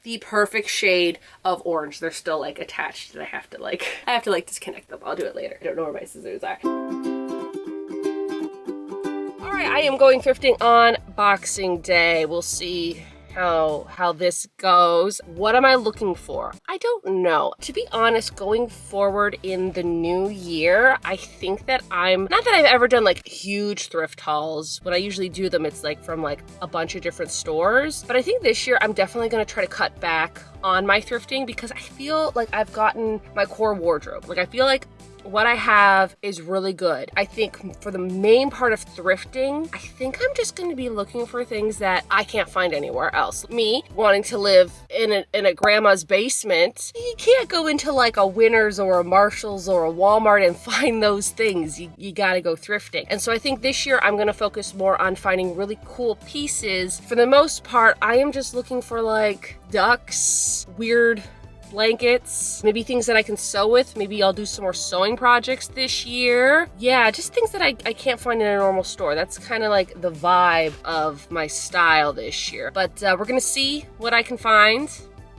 the perfect shade of orange. They're still like attached and I have to disconnect them. I'll do it later. I don't know where my scissors are. All right, I am going thrifting on Boxing Day. We'll see how this goes. What am I looking for? I don't know. To be honest, going forward in the new year, I think that not that I've ever done like huge thrift hauls. When I usually do them, it's like from like a bunch of different stores. But I think this year I'm definitely gonna try to cut back on my thrifting because I feel like I've gotten my core wardrobe. Like I feel like what I have is really good. I think for the main part of thrifting, I think I'm just going to be looking for things that I can't find anywhere else. Me wanting to live in a grandma's basement, you can't go into like a Winners or a Marshalls or a Walmart and find those things. You got to go thrifting. And so I think this year I'm going to focus more on finding really cool pieces. For the most part, I am just looking for like ducks, weird blankets, maybe things that I can sew with. Maybe I'll do some more sewing projects this year. Yeah, just things that I can't find in a normal store. That's kind of like the vibe of my style this year. But we're gonna see what I can find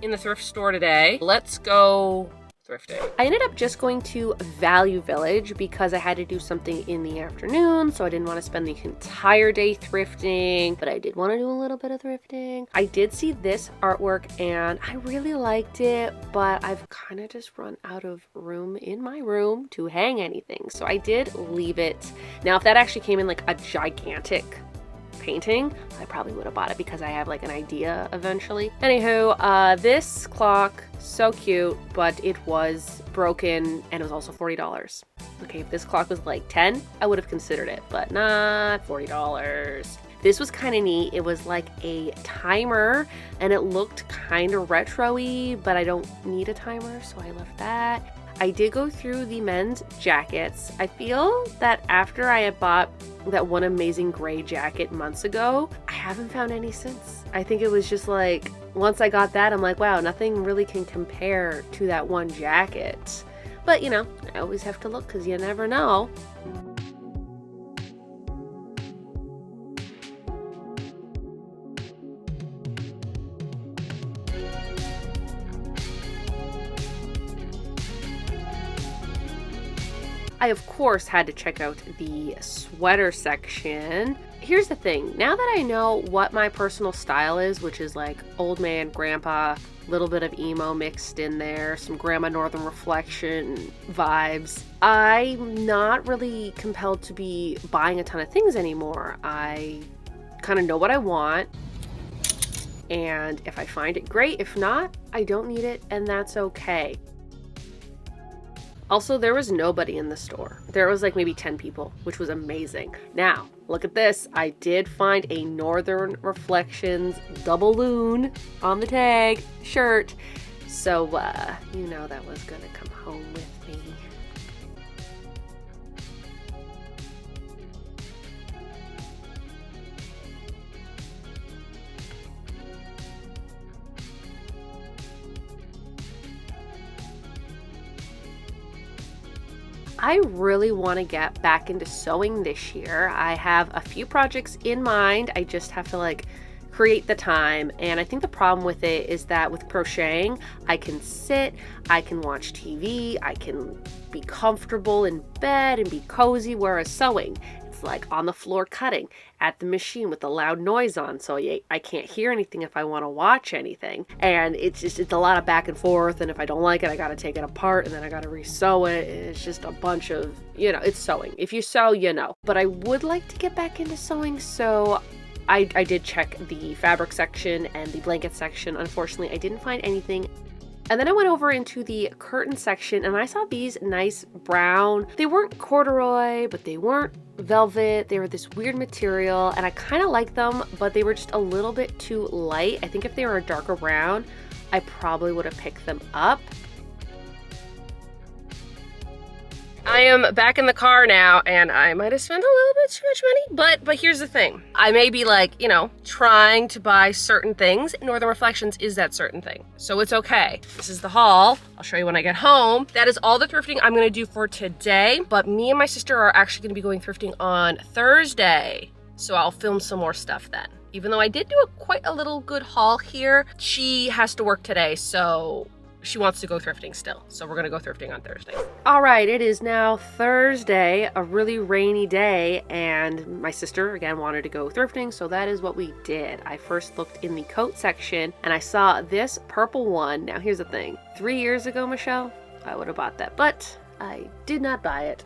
in the thrift store today. Let's go thrifting. I ended up just going to Value Village because I had to do something in the afternoon, so I didn't want to spend the entire day thrifting, but I did want to do a little bit of thrifting. I did see this artwork and I really liked it, but I've kind of just run out of room in my room to hang anything, so I did leave it. Now, if that actually came in like a gigantic painting, I probably would have bought it because I have like an idea eventually. Anywho, this clock, so cute, but it was broken and it was also $40. Okay, if this clock was like 10, I would have considered it, but not $40. This was kind of neat. It was like a timer and it looked kind of retro-y, but I don't need a timer, so I left that. I did go through the men's jackets. I feel that after I had bought that one amazing gray jacket months ago, I haven't found any since. I think it was just like, once I got that, I'm like, wow, nothing really can compare to that one jacket. But you know, I always have to look because you never know. I, of course, had to check out the sweater section. Here's the thing. Now that I know what my personal style is, which is like old man, grandpa, little bit of emo mixed in there, some grandma northern reflection vibes, I'm not really compelled to be buying a ton of things anymore. I kind of know what I want. And if I find it, great. If not, I don't need it, and that's okay. Also, there was nobody in the store. There was like maybe 10 people, which was amazing. Now, look at this. I did find a Northern Reflections double loon on the tag shirt. So, you know that was gonna come home with me. I really want to get back into sewing this year. I have a few projects in mind. I just have to like create the time. And I think the problem with it is that with crocheting, I can sit, I can watch TV, I can be comfortable in bed and be cozy, whereas sewing, it's like on the floor cutting at the machine with the loud noise on, so I can't hear anything if I want to watch anything. And it's a lot of back and forth, and if I don't like it, I gotta take it apart and then I gotta re-sew it. It's just a bunch of, you know, it's sewing. If you sew, you know. But I would like to get back into sewing, so I did check the fabric section and the blanket section. Unfortunately, I didn't find anything. And then I went over into the curtain section and I saw these nice brown, they weren't corduroy, but they weren't velvet. They were this weird material and I kind of liked them, but they were just a little bit too light. I think if they were a darker brown, I probably would have picked them up. I am back in the car now and I might have spent a little bit too much money, but here's the thing. I may be like, you know, trying to buy certain things. Northern Reflections is that certain thing, so it's okay. This is the haul. I'll show you when I get home. That is all the thrifting I'm gonna do for today, but me and my sister are actually gonna be going thrifting on Thursday, so I'll film some more stuff then. even though I did do quite a little good haul here. She has to work today, so she wants to go thrifting still. So we're gonna go thrifting on Thursday. All right, it is now Thursday, a really rainy day, and my sister again wanted to go thrifting, so that is what we did. I first looked in the coat section and I saw this purple one. Now here's the thing, 3 years ago, Michelle, I would have bought that, but I did not buy it.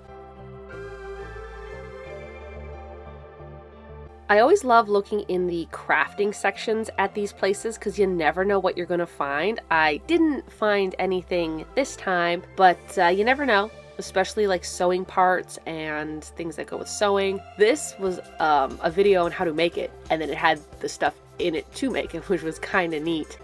I always love looking in the crafting sections at these places because you never know what you're gonna find. I didn't find anything this time, but you never know, especially like sewing parts and things that go with sewing. This was a video on how to make it, and then it had the stuff in it to make it, which was kind of neat.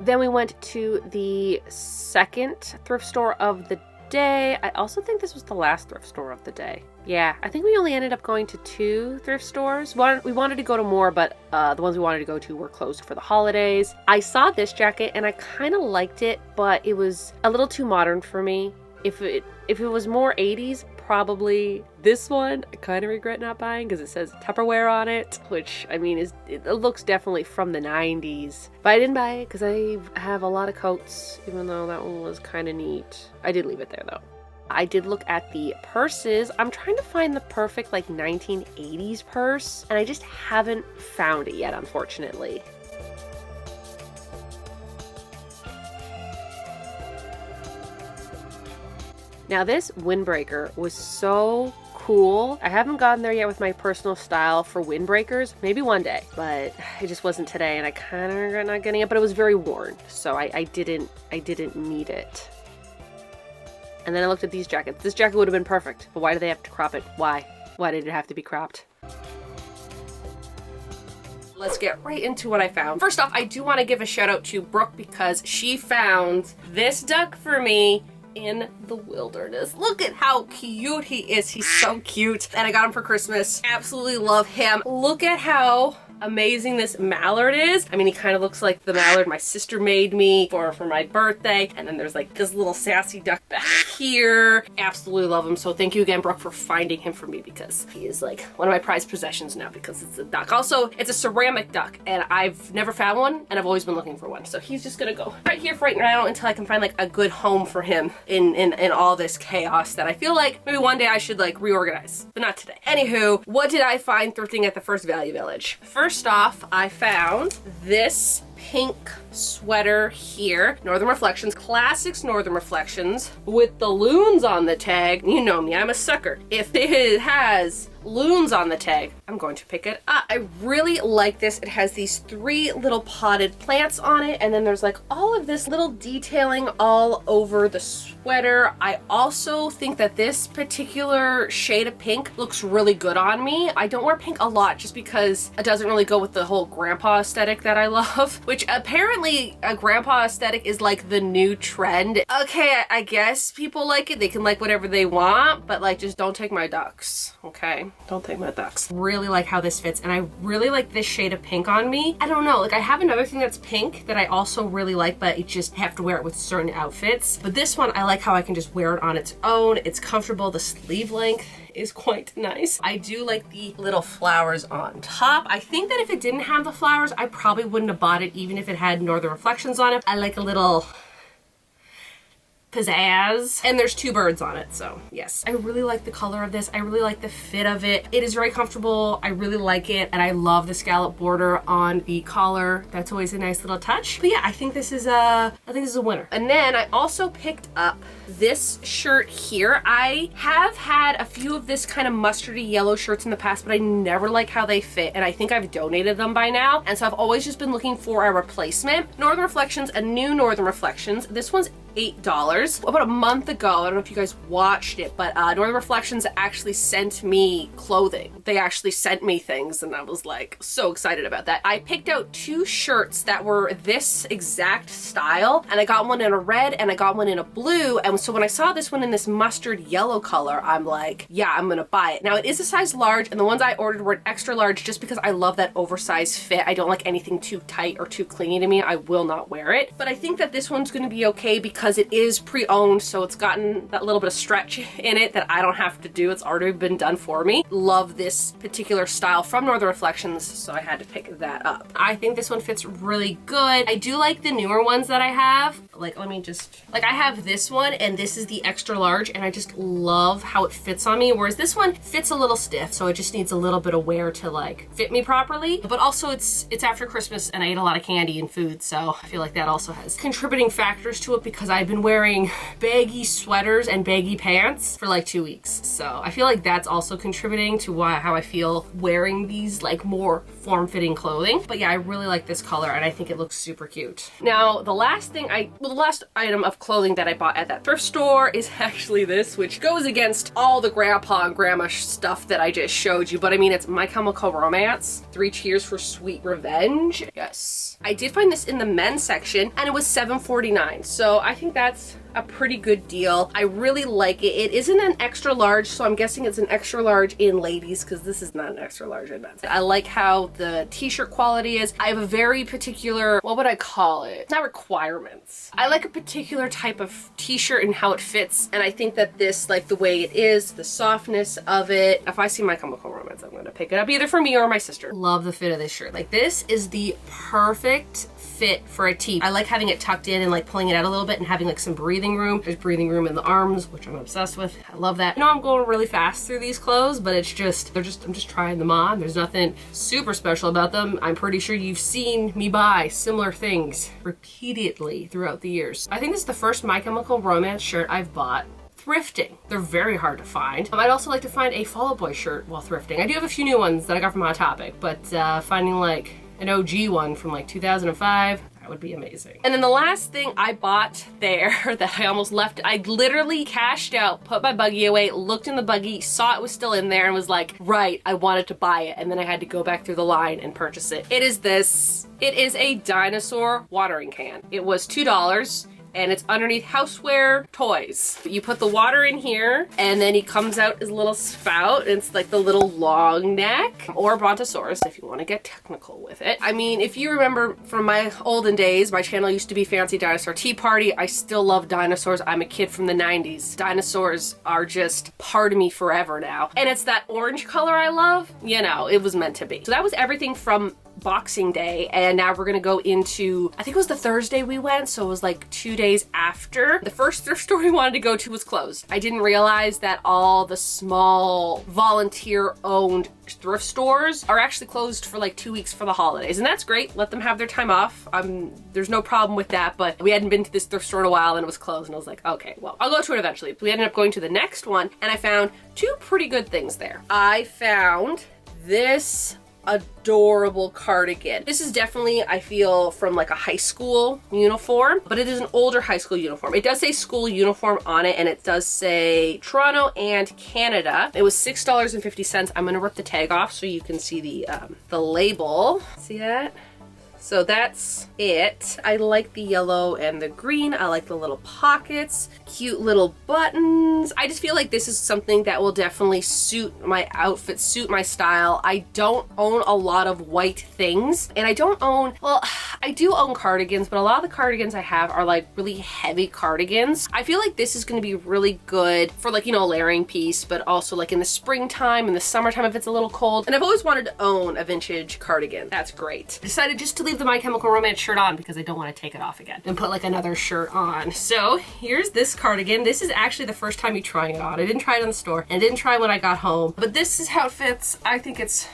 Then we went to the second thrift store of the day. I also think this was the last thrift store of the day. Yeah, I think we only ended up going to 2 thrift stores. We wanted to go to more, but the ones we wanted to go to were closed for the holidays. I saw this jacket and I kind of liked it, but it was a little too modern for me. If it was more 80s, probably this one. I kind of regret not buying because it says Tupperware on it, which I mean it looks definitely from the 90s. But I didn't buy it because I have a lot of coats, even though that one was kind of neat. I did leave it there though. I did look at the purses. I'm trying to find the perfect like 1980s purse, and I just haven't found it yet, unfortunately. Now this windbreaker was so cool. I haven't gotten there yet with my personal style for windbreakers. Maybe one day, but it just wasn't today, and I kind of regret not getting it, but it was very worn, so I didn't need it. And then I looked at these jackets. This jacket would have been perfect, but why do they have to crop it? Why? Why did it have to be cropped? Let's get right into what I found. First off, I do want to give a shout out to Brooke because she found this duck for me in the wilderness. Look at how cute he is. He's so cute. And I got him for Christmas. Absolutely love him. Look at how amazing this mallard is. I mean, he kind of looks like the mallard my sister made me for my birthday. And then there's like this little sassy duck back here. Absolutely love him. So thank you again, Brooke, for finding him for me because he is like one of my prized possessions now because it's a duck. Also, it's a ceramic duck and I've never found one and I've always been looking for one. So he's just gonna go right here for right now until I can find like a good home for him in all this chaos that I feel like maybe one day I should like reorganize, but not today. Anywho, what did I find thrifting at the First Value Village? First off, I found this pink sweater here. Northern Reflections, Classics Northern Reflections with the loons on the tag. You know me, I'm a sucker. If it has loons on the tag, I'm going to pick it up. I really like this. It has these 3 little potted plants on it, and then there's like all of this little detailing all over the sweater. I also think that this particular shade of pink looks really good on me. I don't wear pink a lot just because it doesn't really go with the whole grandpa aesthetic that I love, which apparently a grandpa aesthetic is like the new trend. Okay, I guess people like it. They can like whatever they want, but like just don't take my ducks, okay? Don't take my ducks. Really like how this fits, and I really like this shade of pink on me. I don't know, like I have another thing that's pink that I also really like, but it just have to wear it with certain outfits. But this one, I like how I can just wear it on its own. It's comfortable. The sleeve length is quite nice. I do like the little flowers on top. I think that if it didn't have the flowers, I probably wouldn't have bought it even if it had Northern Reflections on it. I like a little pizzazz, and there's 2 birds on it, so yes. I really like the color of this. I really like the fit of it. It is very comfortable. I really like it, and I love the scallop border on the collar. That's always a nice little touch. But yeah, I think this is a winner. And then I also picked up this shirt here. I have had a few of this kind of mustardy yellow shirts in the past, but I never like how they fit, and I think I've donated them by now, and so I've always just been looking for a replacement. Northern Reflections, a new Northern Reflections. This one's $8. About a month ago, I don't know if you guys watched it, but Northern Reflections actually sent me clothing. They actually sent me things, and I was like so excited about that. I picked out 2 shirts that were this exact style, and I got one in a red and I got one in a blue. And so when I saw this one in this mustard yellow color, I'm like, yeah, I'm gonna buy it. Now it is a size large, and the ones I ordered were an extra large just because I love that oversized fit. I don't like anything too tight or too clingy to me. I will not wear it. But I think that this one's gonna be okay because it is pre-owned, so it's gotten that little bit of stretch in it that I don't have to do. It's already been done for me. Love this particular style from Northern Reflections, so I had to pick that up. I think this one fits really good. I do like the newer ones that I have. Like, let me just, like, I have this one, and this is the extra large, and I just love how it fits on me, whereas this one fits a little stiff, so it just needs a little bit of wear to like fit me properly. But also it's after Christmas and I ate a lot of candy and food, so I feel like that also has contributing factors to it because I've been wearing baggy sweaters and baggy pants for like 2 weeks. So I feel like that's also contributing to how I feel wearing these like more form-fitting clothing. But yeah, I really like this color and I think it looks super cute. Now, the last item of clothing that I bought at that thrift store is actually this, which goes against all the grandpa and grandma stuff that I just showed you. But I mean, it's My Chemical Romance, 3 Cheers for Sweet Revenge. Yes. I did find this in the men's section and it was $7.49. So I think that's a pretty good deal. I really like it. It isn't an extra large, so I'm guessing it's an extra large in ladies because this is not an extra large in men's. I like how the t-shirt quality is. I have a very particular, what would I call it? It's not requirements. I like a particular type of t-shirt and how it fits, and I think that this, like the way it is, the softness of it, if I see My Chemical Romance, I'm gonna pick it up either for me or my sister. Love the fit of this shirt. Like, this is the perfect fit for a tee. I like having it tucked in and like pulling it out a little bit and having like some breathing room. There's breathing room in the arms, which I'm obsessed with. I love that. I know I'm going really fast through these clothes, but it's just, I'm just trying them on. There's nothing super special about them. I'm pretty sure you've seen me buy similar things repeatedly throughout the years. I think this is the first My Chemical Romance shirt I've bought thrifting. They're very hard to find. I'd also like to find a Fall Out Boy shirt while thrifting. I do have a few new ones that I got from Hot Topic, but finding like an OG one from like 2005, that would be amazing. And then the last thing I bought there that I almost left, I literally cashed out, put my buggy away, looked in the buggy, saw it was still in there and was like, right, I wanted to buy it. And then I had to go back through the line and purchase it. It is this. It is a dinosaur watering can. It was $2. And it's underneath houseware toys. You put the water in here and then he comes out his little spout. It's like the little long neck, or brontosaurus if you want to get technical with it. I mean, if you remember from my olden days, my channel used to be Fancy Dinosaur Tea Party. I still love dinosaurs. I'm a kid from the 90s. Dinosaurs are just part of me forever now. And it's that orange color I love. You know, it was meant to be. So that was everything from Boxing Day, and now we're gonna go into, I think it was the Thursday we went, so it was like 2 days after. The first thrift store we wanted to go to was closed. I didn't realize that all the small volunteer-owned thrift stores are actually closed for like 2 weeks for the holidays, and that's great. Let them have their time off. There's no problem with that, but we hadn't been to this thrift store in a while and it was closed, and I was like, okay, well, I'll go to it eventually. We ended up going to the next one, and I found 2 pretty good things there. I found this adorable cardigan. This is definitely, I feel, from like a high school uniform, but it is an older high school uniform. It does say school uniform on it, and it does say Toronto and Canada. It was $6.50. I'm gonna rip the tag off so you can see the label. See that? So that's it. I like the yellow and the green. I like the little pockets, cute little buttons. I just feel like this is something that will definitely suit my outfit, suit my style. I don't own a lot of white things, and I don't own, well, I do own cardigans, but a lot of the cardigans I have are like really heavy cardigans. I feel like this is gonna be really good for like, you know, a layering piece, but also like in the springtime, in the summertime if it's a little cold. And I've always wanted to own a vintage cardigan. That's great. I decided just to leave the My Chemical Romance shirt on because I don't want to take it off again and put like another shirt on. So here's this cardigan. This is actually the first time me trying it on. I didn't try it in the store and didn't try it when I got home, but this is how it fits. I think it's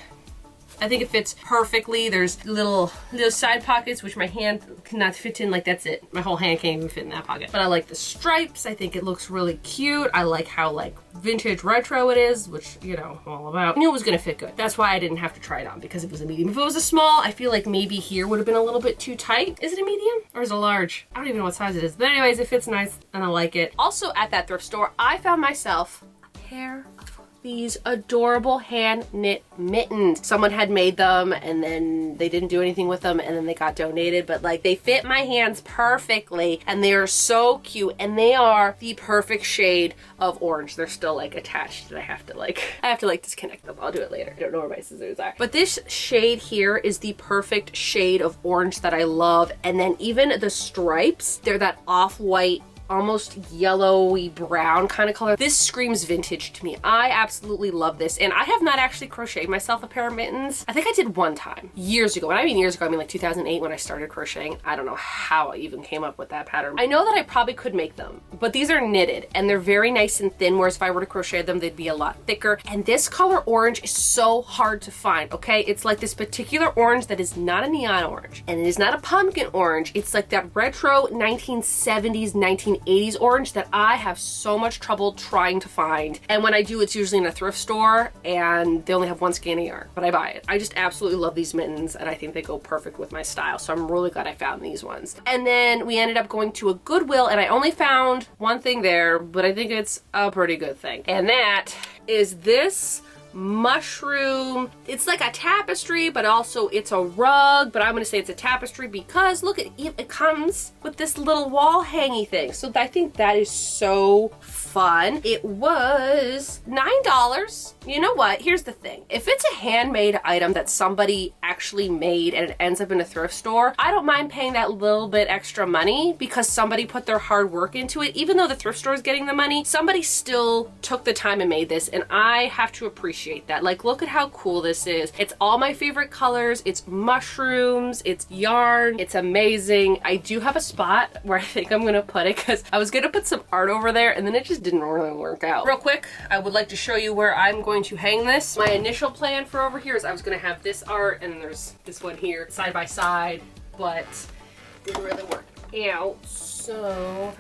I think it fits perfectly. There's little side pockets, which my hand cannot fit in. Like, that's it. My whole hand can't even fit in that pocket. But I like the stripes. I think it looks really cute. I like how like vintage retro it is, which, you know, I'm all about. I knew it was gonna fit good. That's why I didn't have to try it on, because it was a medium. If it was a small, I feel like maybe here would have been a little bit too tight. Is it a medium or is it a large? I don't even know what size it is. But anyways, it fits nice and I like it. Also at that thrift store, I found myself a pair of these adorable hand knit mittens. Someone had made them and then they didn't do anything with them and then they got donated, but like they fit my hands perfectly and they are so cute and they are the perfect shade of orange. They're still like attached and I have to like disconnect them. I'll do it later. I don't know where my scissors are. But this shade here is the perfect shade of orange that I love. And then even the stripes, they're that off-white, almost yellowy brown kind of color. This screams vintage to me. I absolutely love this. And I have not actually crocheted myself a pair of mittens. I think I did one time years ago. When I mean years ago, I mean like 2008 when I started crocheting. I don't know how I even came up with that pattern. I know that I probably could make them, but these are knitted and they're very nice and thin, whereas if I were to crochet them, they'd be a lot thicker. And this color orange is so hard to find, okay? It's like this particular orange that is not a neon orange and it is not a pumpkin orange. It's like that retro 1970s, 1980s orange that I have so much trouble trying to find. And when I do, it's usually in a thrift store and they only have one skein of yarn, but I buy it. I just absolutely love these mittens and I think they go perfect with my style. So I'm really glad I found these ones. And then we ended up going to a Goodwill and I only found one thing there, but I think it's a pretty good thing. And that is this mushroom. It's like a tapestry, but also it's a rug, but I'm gonna say it's a tapestry because look, it comes with this little wall hangy thing. So I think that is so fun. It was $9. You know what? Here's the thing. If it's a handmade item that somebody actually made and it ends up in a thrift store, I don't mind paying that little bit extra money because somebody put their hard work into it. Even though the thrift store is getting the money, somebody still took the time and made this, and I have to appreciate that. Like, look at how cool this is. It's all my favorite colors. It's mushrooms, it's yarn, it's amazing. I do have a spot where I think I'm gonna put it because I was gonna put some art over there and then it just didn't really work out. Real quick, I would like to show you where I'm going to hang this. My initial plan for over here is I was gonna have this art and there's this one here side by side, but it didn't really work out. So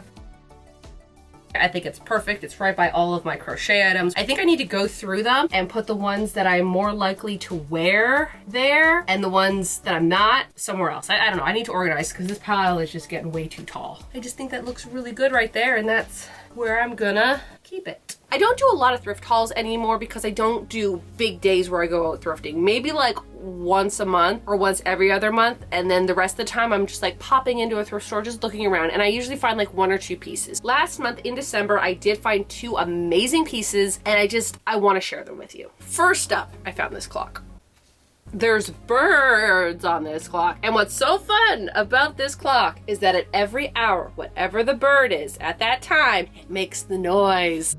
I think it's perfect. It's right by all of my crochet items. I think I need to go through them and put the ones that I'm more likely to wear there and the ones that I'm not somewhere else. I don't know. I need to organize because this pile is just getting way too tall. I just think that looks really good right there, and that's where I'm gonna keep it. I don't do a lot of thrift hauls anymore because I don't do big days where I go out thrifting. Maybe like once a month or once every other month, and then the rest of the time I'm just like popping into a thrift store just looking around, and I usually find like one or two pieces. Last month in December I did find two amazing pieces and I want to share them with you. First up, I found this clock. There's birds on this clock, and what's so fun about this clock is that at every hour, whatever the bird is at that time, it makes the noise.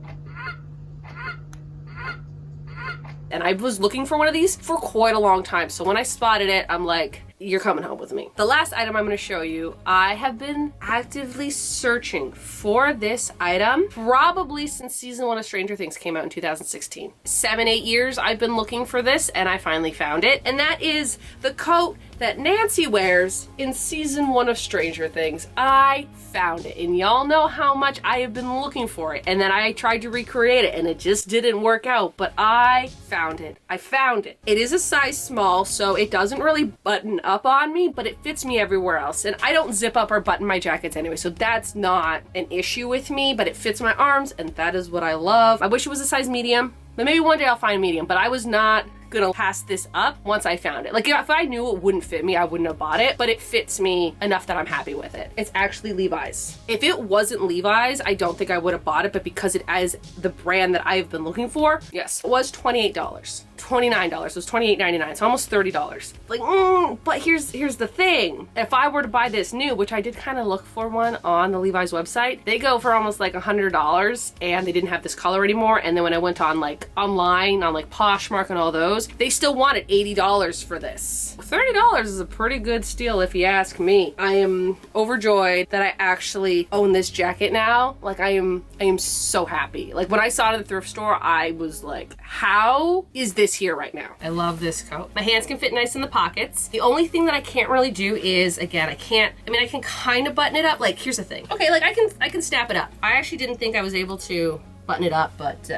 And I was looking for one of these for quite a long time, so when I spotted it, I'm like, you're coming home with me. The last item I'm going to show you, I have been actively searching for this item probably since season 1 of Stranger Things came out in 2016. 7-8 years I've been looking for this and I finally found it, and that is the coat that Nancy wears in season 1 of Stranger Things. I found it, and y'all know how much I have been looking for it, and then I tried to recreate it and it just didn't work out, but I found it. I found it. It is a size small, so it doesn't really button up on me, but it fits me everywhere else, and I don't zip up or button my jackets anyway, so that's not an issue with me, but it fits my arms, and that is what I love. I wish it was a size medium, but maybe one day I'll find a medium, but I was not gonna pass this up once I found it. Like, if I knew it wouldn't fit me, I wouldn't have bought it, but it fits me enough that I'm happy with it. It's actually Levi's. If it wasn't Levi's, I don't think I would have bought it, but because it is the brand that I've been looking for, yes, it was $28. $29. It was $28.99, so almost $30. Like, but here's the thing. If I were to buy this new, which I did kind of look for one on the Levi's website, they go for almost like $100, and they didn't have this color anymore. And then when I went on like online on like Poshmark and all those, those. They still wanted $80 for this. $30 is a pretty good steal if you ask me. I am overjoyed that I actually own this jacket now. Like I am so happy. Like when I saw it at the thrift store, I was like, how is this here right now? I love this coat. My hands can fit nice in the pockets. The only thing that I can't really do is, again, I can kind of button it up. Like here's the thing. Okay, like I can snap it up. I actually didn't think I was able to button it up, but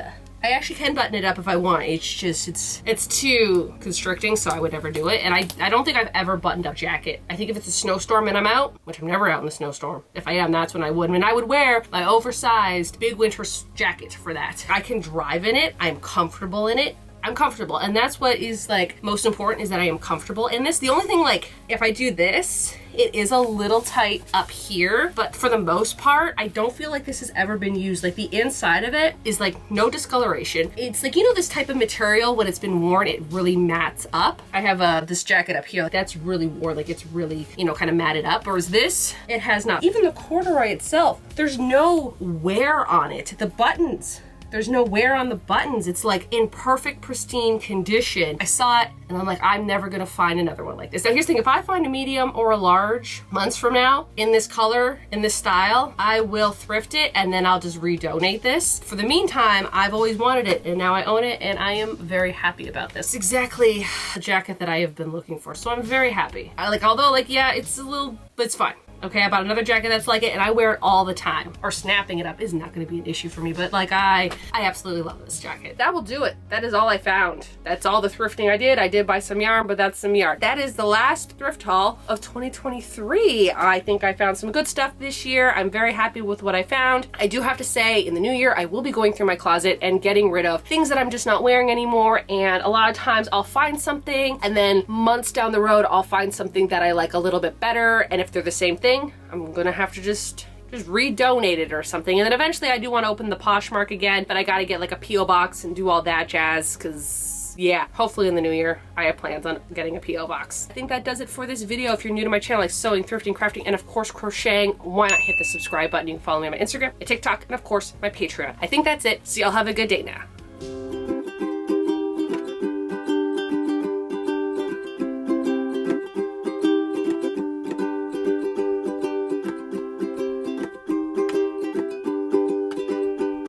I actually can button it up if I want. It's just, it's too constricting, so I would never do it. And I don't think I've ever buttoned up jacket. I think if it's a snowstorm and I'm out, which I'm never out in a snowstorm. If I am, that's when I would. And I would wear my oversized big winter jacket for that. I can drive in it. I'm comfortable in it. I'm comfortable, and that's what is like most important, is that I am comfortable in this. The only thing, like if I do this, it is a little tight up here, but for the most part, I don't feel like this has ever been used. Like the inside of it is like no discoloration. It's like, you know, this type of material, when it's been worn, it really mats up. I have this jacket up here, like that's really worn, like it's really, you know, kind of matted up. Whereas this, it has not. Even the corduroy itself, there's no wear on it. The buttons, there's no wear on the buttons. It's like in perfect, pristine condition. I saw it and I'm like, I'm never gonna find another one like this. Now here's the thing, if I find a medium or a large months from now in this color, in this style, I will thrift it and then I'll just redonate this. For the meantime, I've always wanted it and now I own it and I am very happy about this. It's exactly the jacket that I have been looking for, so I'm very happy. Although yeah, it's a little, but it's fine. Okay, I bought another jacket that's like it and I wear it all the time. Or snapping it up is not gonna be an issue for me, but like I absolutely love this jacket. That will do it. That is all I found. That's all the thrifting I did. I did buy some yarn, but that's some yarn. That is the last thrift haul of 2023. I think I found some good stuff this year. I'm very happy with what I found. I do have to say, in the new year, I will be going through my closet and getting rid of things that I'm just not wearing anymore. And a lot of times I'll find something and then months down the road, I'll find something that I like a little bit better. And if they're the same thing, I'm gonna have to just redonate it or something. And then eventually I do want to open the Poshmark again, but I gotta get like a P.O. box and do all that jazz, because yeah, hopefully in the new year I have plans on getting a P.O. box. I think that does it for this video. If you're new to my channel, like sewing, thrifting, crafting, and of course crocheting, why not hit the subscribe button? You can follow me on my Instagram, my TikTok, and of course my Patreon. I think that's it, so y'all have a good day now.